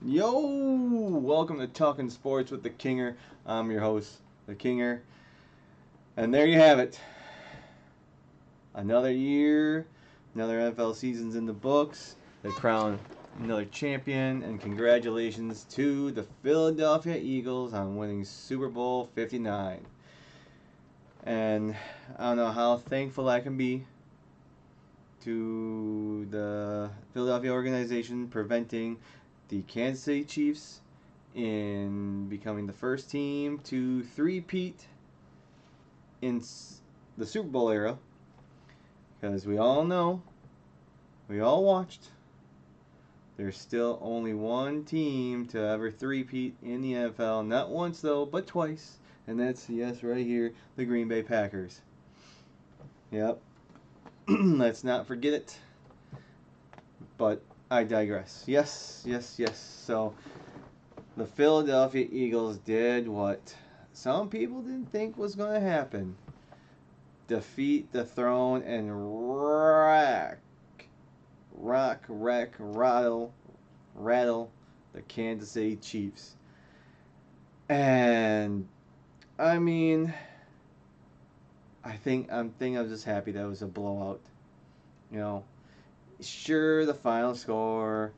Yo, welcome to Talking Sports with the KingR. I'm your host, the KingR, and there you have it. Another year, another NFL season's in the books. They crown another champion, and congratulations to the Philadelphia Eagles on winning Super Bowl 59. And I don't know how thankful I can be to the Philadelphia organization preventing the Kansas City Chiefs in becoming the first team to three-peat in the Super Bowl era. Because we all know, we all watched, there's still only one team to ever three-peat in the NFL. Not once, though, but twice. And that's, yes, right here, the Green Bay Packers. Yep. Let's not forget it. But I digress. Yes. So, the Philadelphia Eagles did what some people didn't think was going to happen. Defeat the throne and rattle the Kansas City Chiefs. And I mean, I'm just happy that it was a blowout. You know, sure, the final score,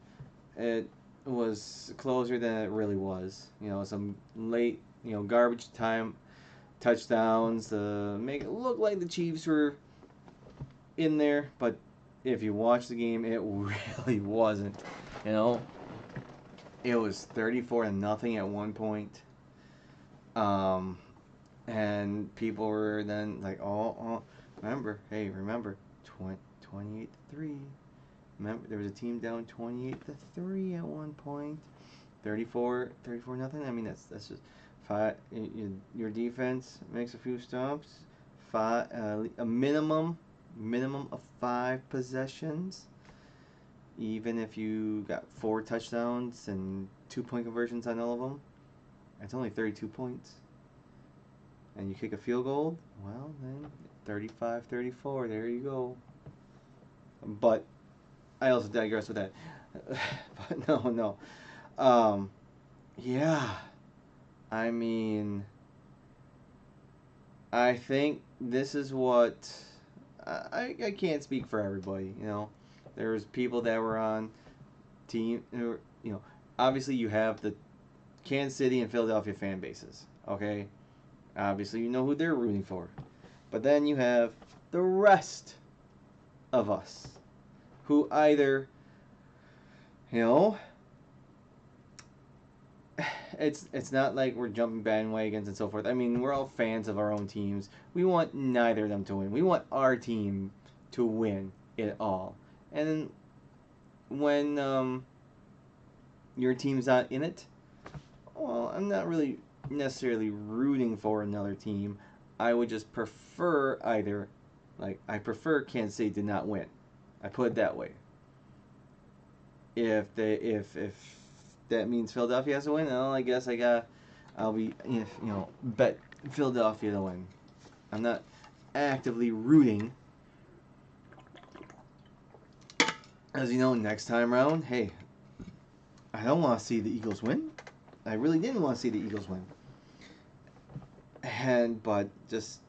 it was closer than it really was. You know, some late, garbage time touchdowns to make it look like the Chiefs were in there, but if you watch the game, it really wasn't. You know, it was 34-0 at one point. And people were then like, remember, 28-3. Remember, there was a team down 28-3 at one point. 34-0. I mean, that's just five. Your defense makes a few stops. A minimum of 5 possessions. Even if you got 4 touchdowns and 2-point conversions on all of them, that's only 32 points. And you kick a field goal, well then 35-34. There you go. But I also digress with that. But no. Yeah. I mean, I think this is what I can't speak for everybody. There's people that were on team. Obviously you have the Kansas City and Philadelphia fan bases. Okay, obviously you know who they're rooting for, but then you have the rest of us who either, it's not like we're jumping bandwagons and so forth. I mean, we're all fans of our own teams. We want neither of them to win. We want our team to win it all. And when your team's not in it, well, I'm not really necessarily rooting for another team. I would just prefer I prefer Kansas City to not win. I put it that way. If that means Philadelphia has to win, well, I guess I'll be bet Philadelphia to win. I'm not actively rooting. As you know, next time around, hey, I don't want to see the Eagles win. I really didn't want to see the Eagles win. But just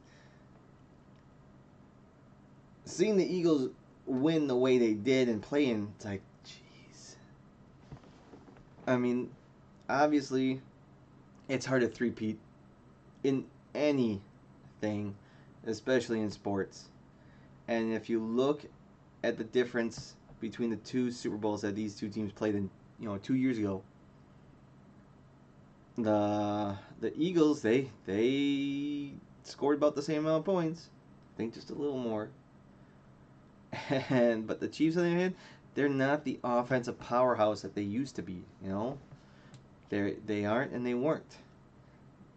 seeing the Eagles win the way they did and playing, it's like, jeez. I mean, obviously, it's hard to three-peat in anything, especially in sports. And if you look at the difference between the 2 Super Bowls that these 2 teams played in, 2 years ago, the Eagles, they scored about the same amount of points. I think just a little more. But the Chiefs, on the other hand, they're not the offensive powerhouse that they used to be. They aren't, and they weren't.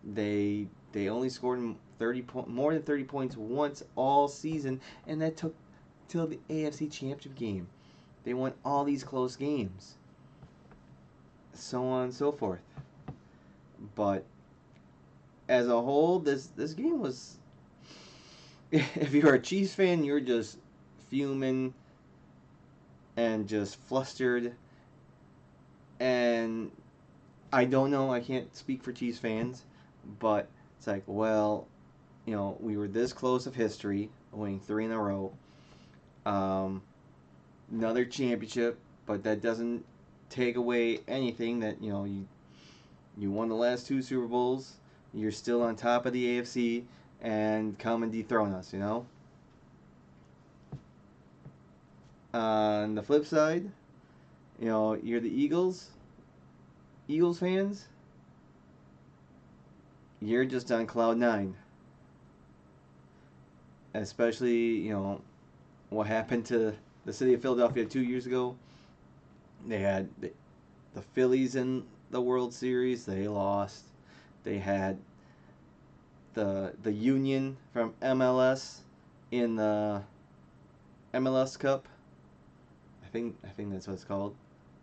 They only scored more than 30 points once all season, and that took till the AFC Championship game. They won all these close games, so on and so forth. But as a whole, this game was. If you're a Chiefs fan, you're just fuming and just flustered And I don't know. I can't speak for Chiefs fans, but it's like, well, we were this close of history, winning 3 in a row. Um, Another championship, but that doesn't take away anything that you won the last 2 Super Bowls. You're still on top of the AFC, and come and dethrone us. On the flip side, you're the Eagles fans. You're just on cloud 9, especially what happened to the city of Philadelphia 2 years ago. They had the Phillies in the World Series. They lost. They had the Union from MLS in the MLS Cup. I think that's what it's called.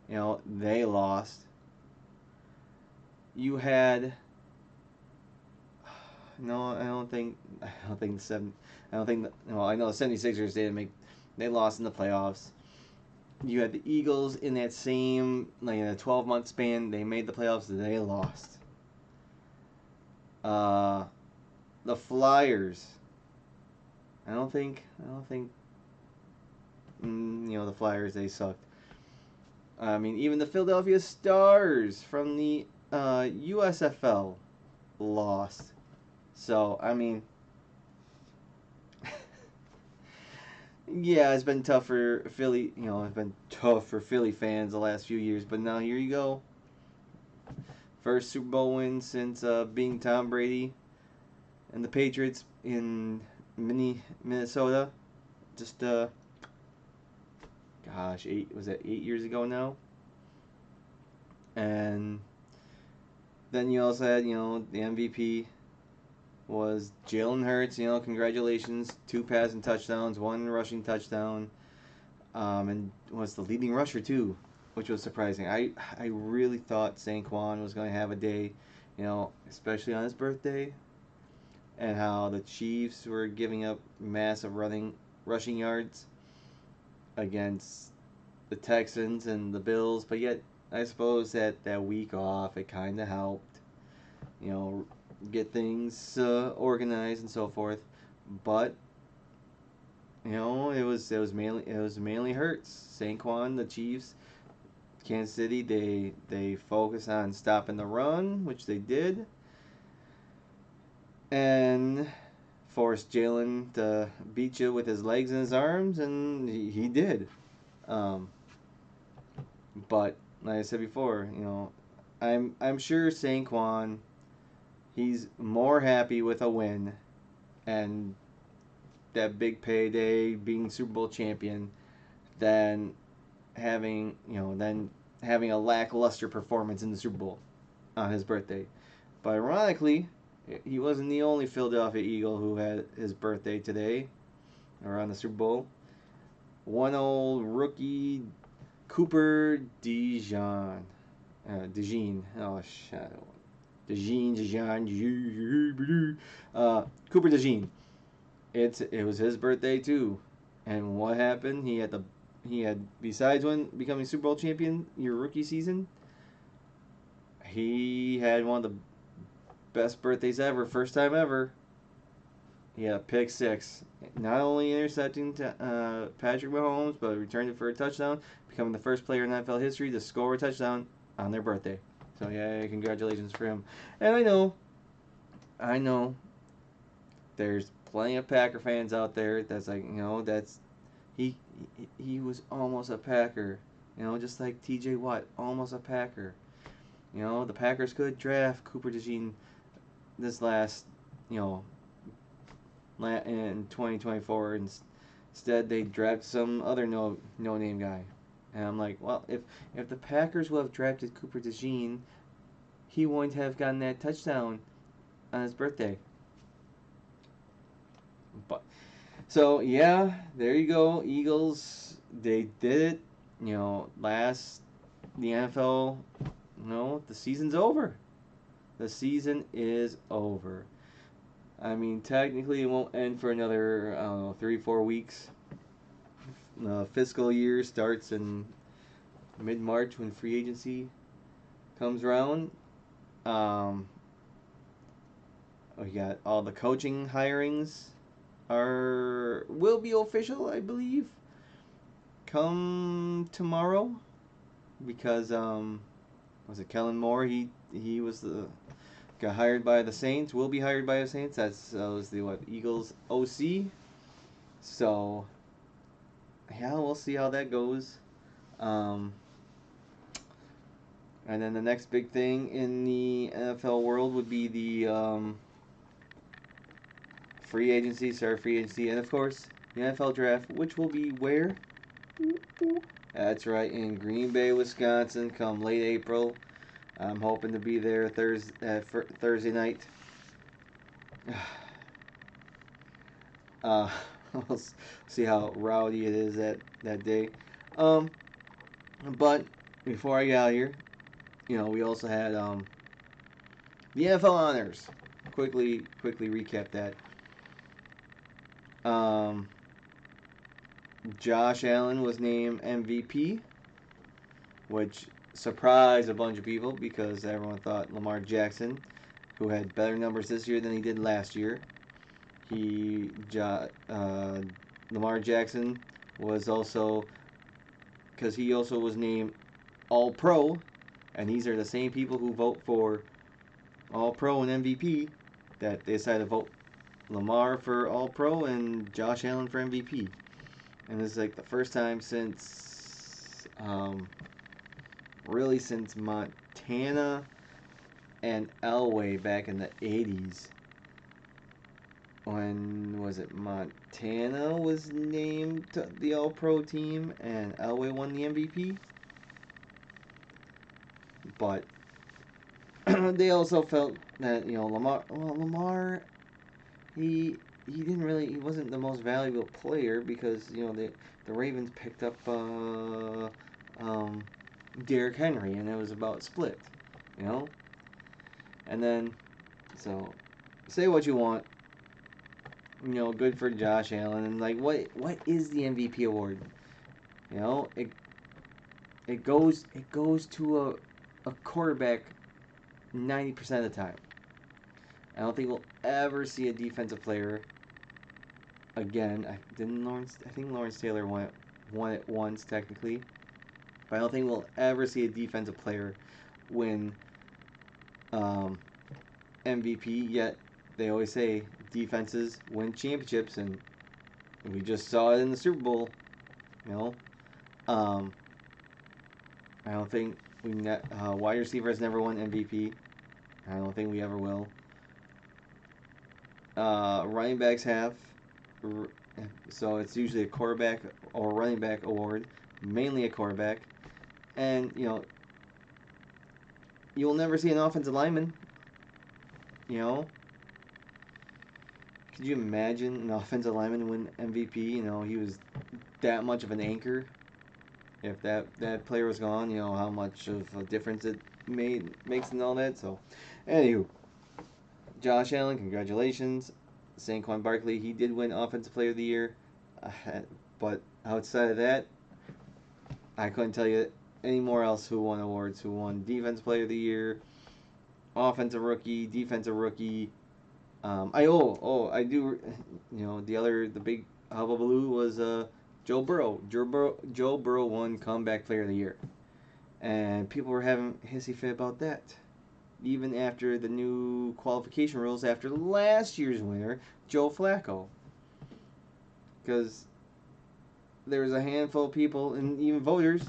They lost. You had no, I don't think the seven. I don't think. Well, I know the 76ers they lost in the playoffs. You had the Eagles in that same in a 12-month span. They made the playoffs. They lost. The Flyers. I don't think. The Flyers, they sucked. I mean, even the Philadelphia Stars from the USFL lost. So I mean, yeah, it's been tough for Philly. It's been tough for Philly fans the last few years. But now here you go. First Super Bowl win since being Tom Brady and the Patriots in Minnesota. Just gosh, 8 years ago now? And then you also had the MVP was Jalen Hurts. Congratulations, 2 passing touchdowns, 1 rushing touchdown, and was the leading rusher too, which was surprising. I really thought Saquon was going to have a day, especially on his birthday, and how the Chiefs were giving up massive rushing yards against the Texans and the Bills, but yet I suppose that week off it kind of helped, get things organized and so forth. But it was mainly Hurts, Saquon, the Chiefs, Kansas City. They focus on stopping the run, which they did, and forced Jalen to beat you with his legs and his arms, and he did. Um, but like I said before, I'm sure Saquon, he's more happy with a win and that big payday, being Super Bowl champion, than having a lackluster performance in the Super Bowl on his birthday. But ironically, he wasn't the only Philadelphia Eagle who had his birthday today or on the Super Bowl. One old rookie, Cooper DeJean. DeJean. Oh, shadow. DeJean. Cooper DeJean. It was his birthday too, and what happened? He had besides becoming Super Bowl champion your rookie season, he had one of the best birthdays ever, first time ever. He had a pick 6, not only intercepting Patrick Mahomes, but returned it for a touchdown, becoming the first player in NFL history to score a touchdown on their birthday. So yeah, congratulations for him. And I know, there's plenty of Packer fans out there that's like, he was almost a Packer, just like T.J. Watt, almost a Packer. The Packers could draft Cooper DeJean this last, in 2024. Instead, they draft some other no name guy. And I'm like, well, if the Packers would have drafted Cooper DeJean, he wouldn't have gotten that touchdown on his birthday. But so yeah, there you go, Eagles. They did it. Last the NFL. The season's over. The season is over. I mean, technically, it won't end for another, I don't know, 3-4 weeks. Fiscal year starts in mid-March when free agency comes around, um, we got all the coaching hirings will be official, I believe, come tomorrow, because was it Kellen Moore? He was the got hired by the Saints. Will be hired by the Saints. That was the Eagles OC. So yeah, we'll see how that goes. Um, and then the next big thing in the NFL world would be the free agency, and of course the NFL draft, which will be where? That's right, in Green Bay, Wisconsin, come late April. I'm hoping to be there Thursday night. We'll see how rowdy it is that day. But before I get out of here, we also had the NFL honors. Quickly recap that. Josh Allen was named MVP, which surprised a bunch of people because everyone thought Lamar Jackson, who had better numbers this year than he did last year. Lamar Jackson was also, because he also was named All-Pro, and these are the same people who vote for All-Pro and MVP, that they decided to vote Lamar for All-Pro and Josh Allen for MVP. And this is like the first time since, really since Montana and Elway back in the 80s. When was it? Montana was named the All-Pro team and Elway won the MVP. But they also felt that Lamar, he wasn't the most valuable player because the Ravens picked up Derrick Henry and it was about split, and then so say what you want. Good for Josh Allen. And like, what is the MVP award? It goes to a quarterback 90% of the time. I don't think we'll ever see a defensive player again. I think Lawrence Taylor won it once technically, but I don't think we'll ever see a defensive player win MVP. Yet they always say defenses win championships, and we just saw it in the Super Bowl. I don't think wide receivers never won MVP. I don't think we ever will. Running backs have, so it's usually a quarterback or running back award, mainly a quarterback, and you'll never see an offensive lineman. Could you imagine an offensive lineman win MVP? He was that much of an anchor. If that player was gone, how much of a difference it makes and all that. So, anywho, Josh Allen, congratulations. Saquon Barkley, he did win Offensive Player of the Year, but outside of that, I couldn't tell you anymore else who won awards. Who won Defensive Player of the Year, Offensive Rookie, Defensive Rookie. I do. The big hullabaloo was Joe Burrow. Joe Burrow won Comeback Player of the Year, and people were having a hissy fit about that. Even after the new qualification rules after last year's winner, Joe Flacco. Because there was a handful of people, and even voters,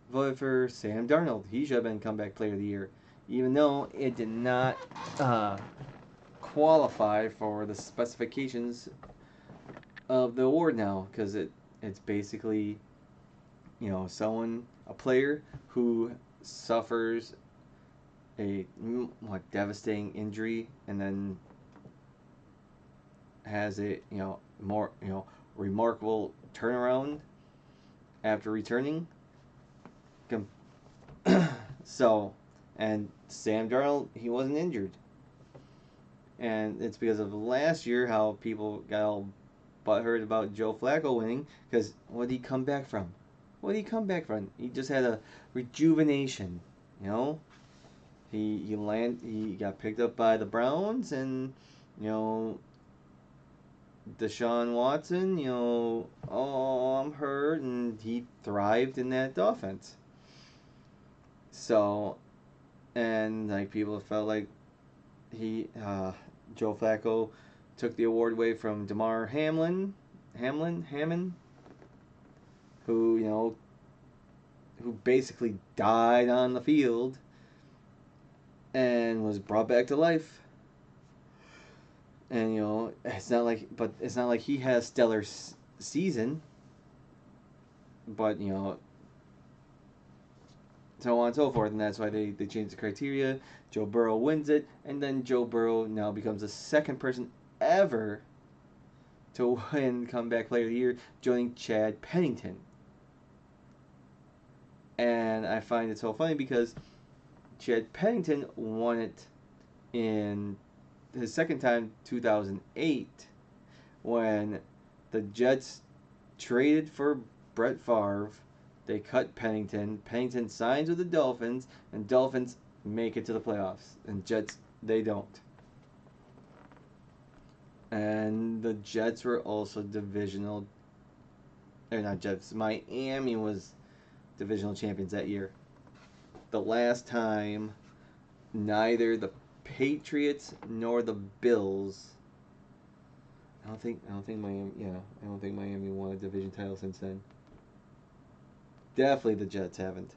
voted for Sam Darnold. He should have been Comeback Player of the Year. Even though it did not qualify for the specifications of the award now. Because it's basically, a player who suffers a devastating injury and then has a more remarkable turnaround after returning. So, and Sam Darnold, he wasn't injured, and it's because of last year how people got all butthurt about Joe Flacco winning. Because what did he come back from? He just had a rejuvenation, He got picked up by the Browns, and you know Deshaun Watson, oh, I'm hurt, and he thrived in that offense. So, and like people felt like he Joe Flacco took the award away from Hammond, who who basically died on the field and was brought back to life. And it's not like he has stellar season, but so on and so forth, and that's why they changed the criteria. Joe Burrow wins it, and then Joe Burrow now becomes the second person ever to win Comeback Player of the Year, joining Chad Pennington. And I find it so funny because Chad Pennington won it in his second time, 2008, when the Jets traded for Brett Favre. They cut Pennington. Pennington signs with the Dolphins, and Dolphins make it to the playoffs. And Jets, they don't. And the Jets were also divisional. Or not Jets. Miami was divisional champions that year. The last time neither the Patriots nor the Bills. I don't think Miami. Yeah, I don't think Miami won a division title since then. Definitely the Jets haven't.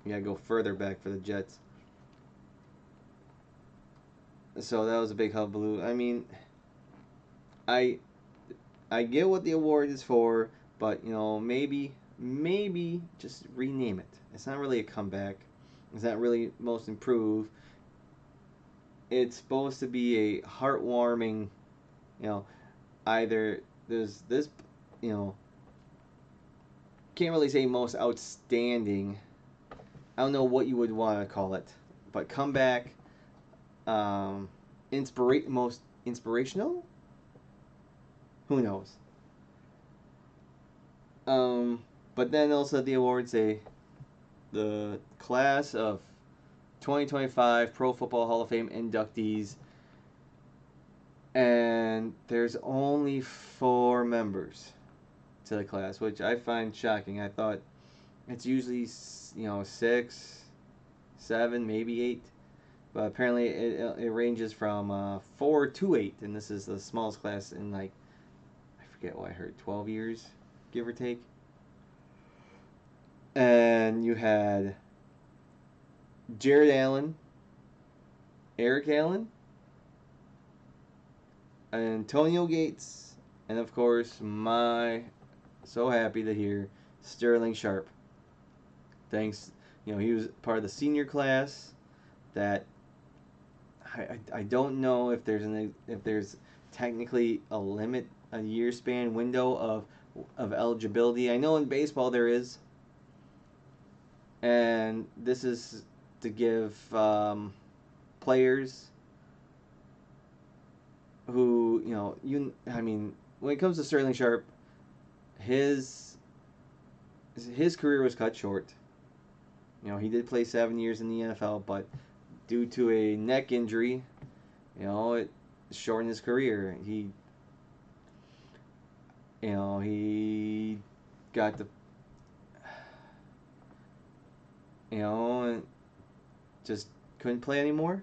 You gotta go further back for the Jets. So that was a big hullabaloo. I mean, I get what the award is for, but maybe just rename it. It's not really a comeback. It's not really most improved. It's supposed to be a heartwarming, either there's this, can't really say most outstanding. I don't know what you would want to call it, but comeback, most inspirational. Who knows? But then also the awards say the class of 2025 Pro Football Hall of Fame inductees, and there's only 4 members to the class, which I find shocking. I thought it's usually 6, 7, maybe 8, but apparently it ranges from 4 to 8, and this is the smallest class in I forget what I heard, 12 years, give or take. And you had Jared Allen, Eric Allen, Antonio Gates, and of course so happy to hear Sterling Sharp. Thanks, he was part of the senior class that I don't know if there's technically a limit, a year span window of eligibility. I know in baseball there is, and this is to give players who when it comes to Sterling Sharp, his career was cut short. He did play 7 years in the NFL, but due to a neck injury, it shortened his career. He got the just couldn't play anymore.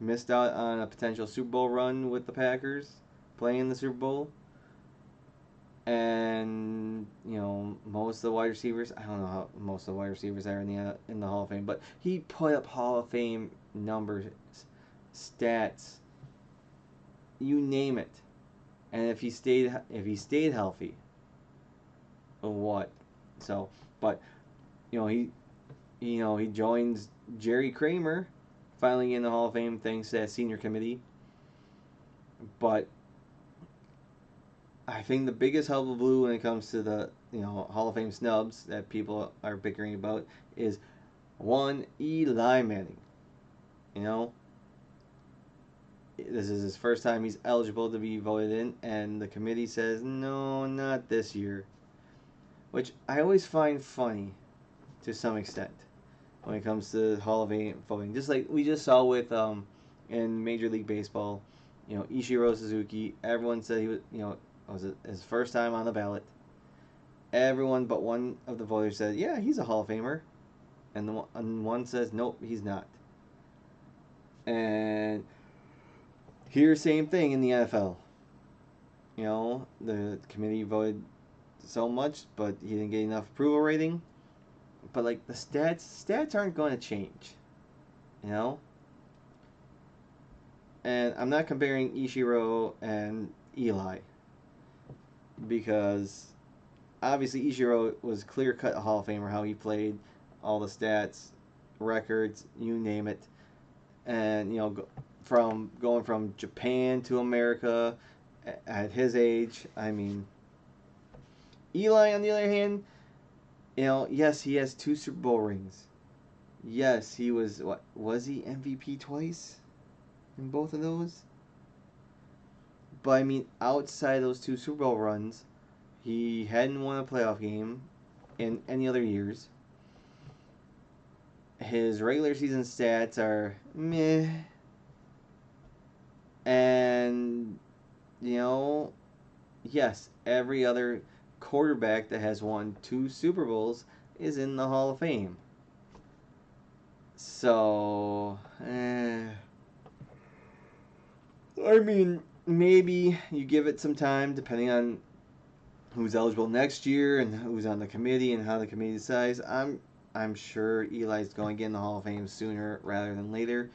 Missed out on a potential Super Bowl run with the Packers, playing in the Super Bowl. And most of the wide receivers, I don't know how most of the wide receivers are in the Hall of Fame, but he put up Hall of Fame numbers, stats, you name it. And if he stayed healthy, what? So, but he joins Jerry Kramer, finally in the Hall of Fame thanks to that senior committee. But I think the biggest hullabaloo when it comes to the Hall of Fame snubs that people are bickering about is one, Eli Manning. This is his first time he's eligible to be voted in, and the committee says no, not this year, which I always find funny to some extent. when it comes to Hall of Fame voting. Just like we just saw with in Major League Baseball, Ichiro Suzuki. Everyone said he was, was it his first time on the ballot. Everyone but one of the voters said, yeah, he's a Hall of Famer, and one says, nope, he's not. And here, same thing in the NFL. The committee voted so much, but he didn't get enough approval rating. But like the stats aren't going to change, you know. And I'm not comparing Ichiro and Eli because obviously Ichiro was clear cut Hall of Famer. How he played, all the stats, records, you name it, and from going from Japan to America at his age. I mean, Eli on the other hand, yes, he has 2 Super Bowl rings. Yes, he was he MVP twice in both of those? But I mean, outside those 2 Super Bowl runs, he hadn't won a playoff game in any other years. His regular season stats are meh. And, yes, every other quarterback that has won 2 Super Bowls is in the Hall of Fame. So, I mean, maybe you give it some time depending on who's eligible next year and who's on the committee and how the committee decides. I'm sure Eli's going to get in the Hall of Fame sooner rather than later,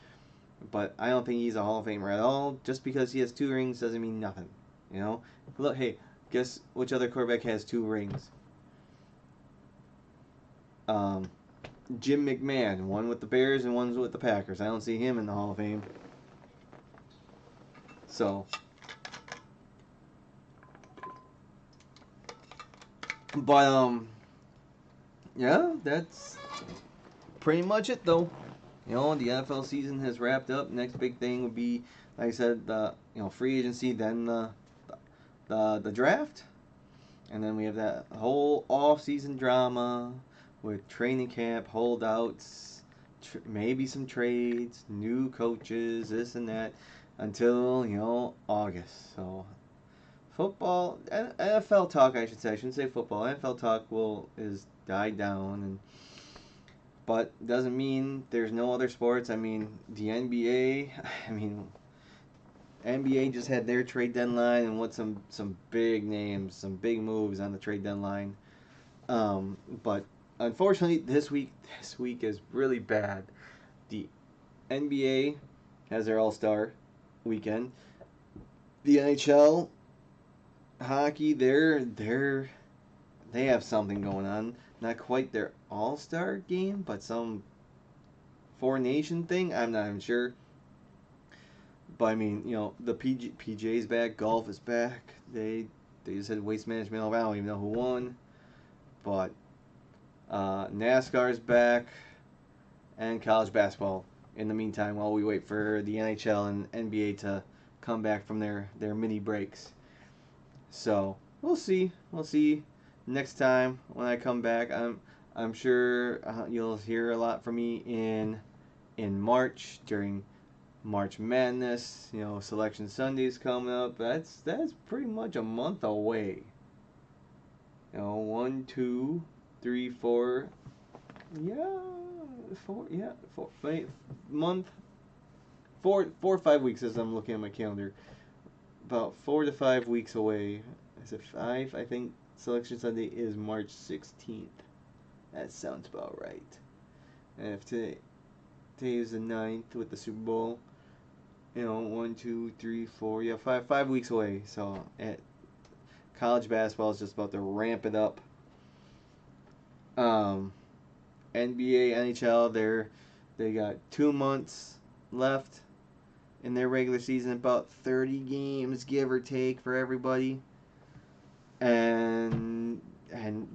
but I don't think he's a Hall of Famer at all. Just because he has 2 rings doesn't mean nothing. Look, hey, guess which other quarterback has 2 rings? Jim McMahon, one with the Bears and one with the Packers. I don't see him in the Hall of Fame. So, but yeah, that's pretty much it though. The NFL season has wrapped up. Next big thing would be, like I said, the free agency, then the draft, and then we have that whole off-season drama with training camp, holdouts, maybe some trades, new coaches, this and that, until August. So football, NFL talk, I should say. I shouldn't say football. NFL talk is died down, but doesn't mean there's no other sports. I mean, the NBA. I mean, NBA just had their trade deadline and what some big names, some big moves on the trade deadline. But unfortunately, this week is really bad. The NBA has their All-Star weekend. The NHL hockey, they have something going on. Not quite their All-Star game, but some four-nation thing. I'm not even sure. But I mean, the PGA's back, golf is back. They just had Waste Management over. I don't even know who won. But NASCAR's back, and college basketball in the meantime while we wait for the NHL and NBA to come back from their mini breaks. So we'll see. We'll see next time when I come back. I'm sure you'll hear a lot from me in March during March Madness. Selection Sunday's coming up. That's pretty much a month away. 1, 2, 3, 4. Yeah, 4. Yeah, 4. Month. 4 or 5 weeks as I'm looking at my calendar. About 4 to 5 weeks away. Is it 5? I think Selection Sunday is March 16th. That sounds about right. And if today is the 9th with the Super Bowl, 1, 2, 3, 4. Yeah, 5 weeks away. So college basketball is just about to ramp it up. NBA, NHL, they got 2 months left in their regular season, about 30 games, give or take, for everybody. And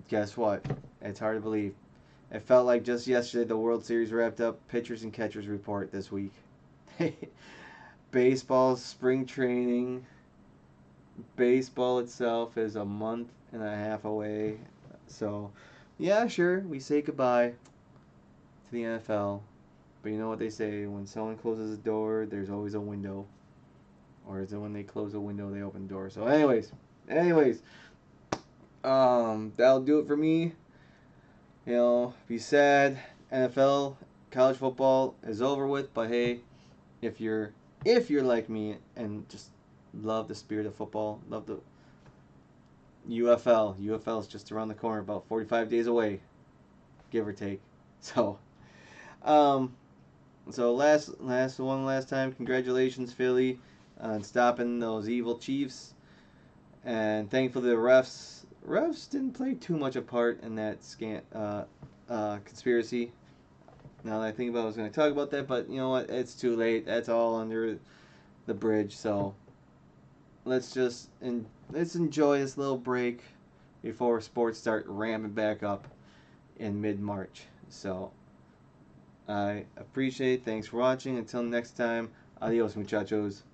guess what? It's hard to believe. It felt like just yesterday the World Series wrapped up. Pitchers and catchers report this week. Baseball, spring training. Baseball itself is a month and a half away. So, yeah, sure, we say goodbye to the NFL. But you know what they say: when someone closes a door, there's always a window. Or is it when they close a window, they open the door? So, anyways, that'll do it for me. You know, be sad. NFL, college football is over with. But hey, if you're like me and just love the spirit of football, love the UFL. UFL is just around the corner, about 45 days away, give or take. So, um, last time, congratulations, Philly, on stopping those evil Chiefs, and thankfully the refs didn't play too much a part in that conspiracy. Now that I think about it, I was going to talk about that, but you know what? It's too late. That's all under the bridge. So let's enjoy this little break before sports start ramping back up in mid-March. So I appreciate it. Thanks for watching. Until next time, adios, muchachos.